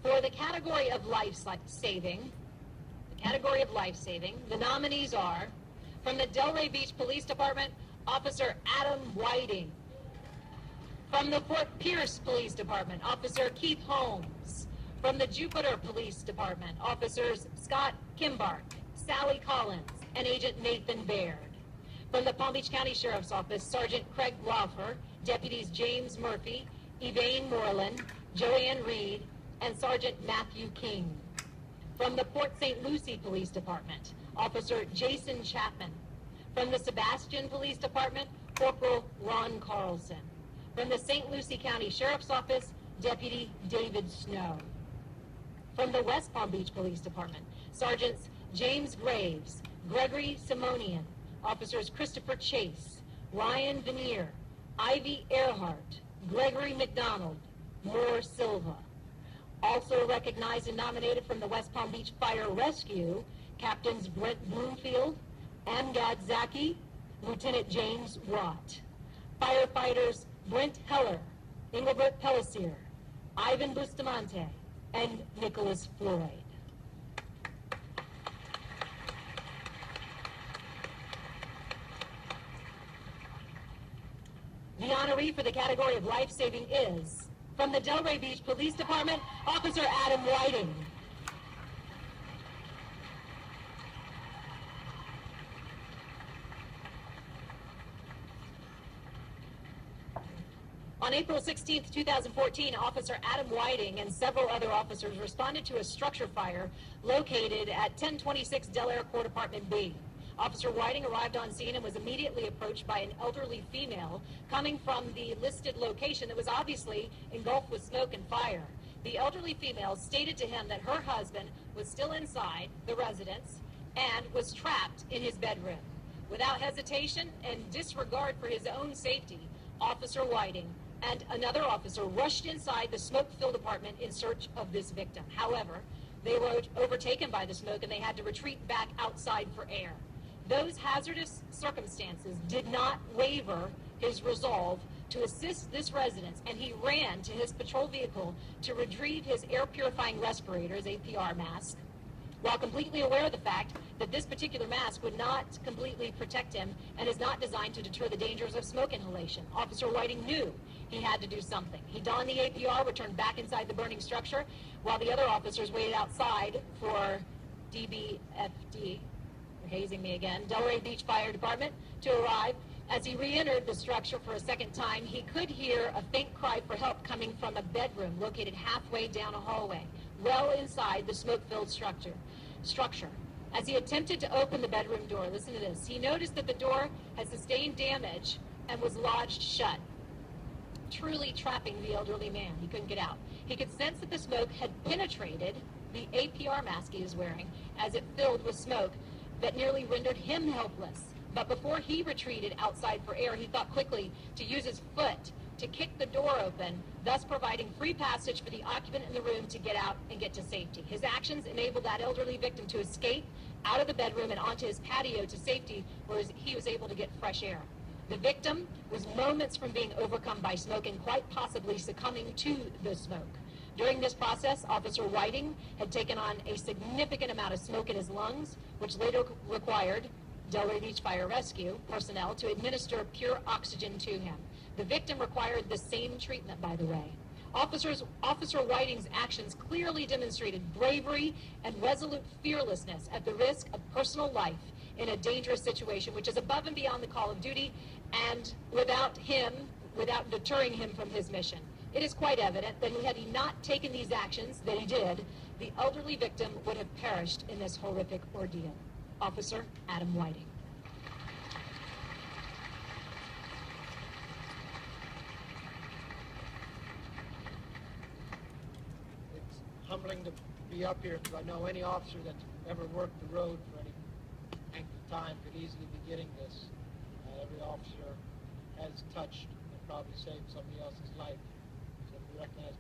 For the category of life-saving, the nominees are, from the Delray Beach Police Department, Officer Adam Whiting. From the Fort Pierce Police Department, Officer Keith Holmes. From the Jupiter Police Department, Officers Scott Kimbark, Sally Collins, and Agent Nathan Baird. From the Palm Beach County Sheriff's Office, Sergeant Craig Laufer, Deputies James Murphy, Evane Moreland, Joanne Reed, and Sergeant Matthew King. From the Port St. Lucie Police Department, Officer Jason Chapman. From the Sebastian Police Department, Corporal Ron Carlson. From the St. Lucie County Sheriff's Office, Deputy David Snow. From the West Palm Beach Police Department, Sergeants James Graves, Gregory Simonian, Officers Christopher Chase, Ryan Veneer, Ivy Earhart, Gregory McDonald, Moore Silva. Also recognized and nominated from the West Palm Beach Fire Rescue, Captains Brent Bloomfield, Amgad Zaki, Lieutenant James Watt. Firefighters Brent Heller, Engelbert Pellissier, Ivan Bustamante, and Nicholas Floyd. The honoree for the category of life-saving is, from the Delray Beach Police Department, Officer Adam Whiting. On April 16, 2014, Officer Adam Whiting and several other officers responded to a structure fire located at 1026 Delaware Court Apartment B. Officer Whiting arrived on scene and was immediately approached by an elderly female coming from the listed location that was obviously engulfed with smoke and fire. The elderly female stated to him that her husband was still inside the residence and was trapped in his bedroom. Without hesitation and disregard for his own safety, Officer Whiting and another officer rushed inside the smoke-filled apartment in search of this victim. However, they were overtaken by the smoke and they had to retreat back outside for air. Those hazardous circumstances did not waver his resolve to assist this resident, and he ran to his patrol vehicle to retrieve his air-purifying respirator, his APR mask, while completely aware of the fact that this particular mask would not completely protect him and is not designed to deter the dangers of smoke inhalation. Officer Whiting knew he had to do something. He donned the APR, returned back inside the burning structure, while the other officers waited outside for DBFD, hazing me again, Delray Beach Fire Department, to arrive. As he re-entered the structure for a second time, he could hear a faint cry for help coming from a bedroom located halfway down a hallway, well inside the smoke-filled structure. As he attempted to open the bedroom door, listen to this, he noticed that the door had sustained damage and was lodged shut, truly trapping the elderly man. He couldn't get out. He could sense that the smoke had penetrated the APR mask he was wearing as it filled with smoke that nearly rendered him helpless. But before he retreated outside for air, he thought quickly to use his foot to kick the door open, thus providing free passage for the occupant in the room to get out and get to safety. His actions enabled that elderly victim to escape out of the bedroom and onto his patio to safety, where he was able to get fresh air. The victim was moments from being overcome by smoke and quite possibly succumbing to the smoke. During this process, Officer Whiting had taken on a significant amount of smoke in his lungs, which later required Delray Beach Fire Rescue personnel to administer pure oxygen to him. The victim required the same treatment, by the way. Officer Whiting's actions clearly demonstrated bravery and resolute fearlessness at the risk of personal life in a dangerous situation, which is above and beyond the call of duty, and without deterring him from his mission. It is quite evident that had he not taken these actions that he did, the elderly victim would have perished in this horrific ordeal. Officer Adam Whiting. It's humbling to be up here because I know any officer that's ever worked the road for any length of time could easily be getting this. Every officer has touched and probably saved somebody else's life. So we recognize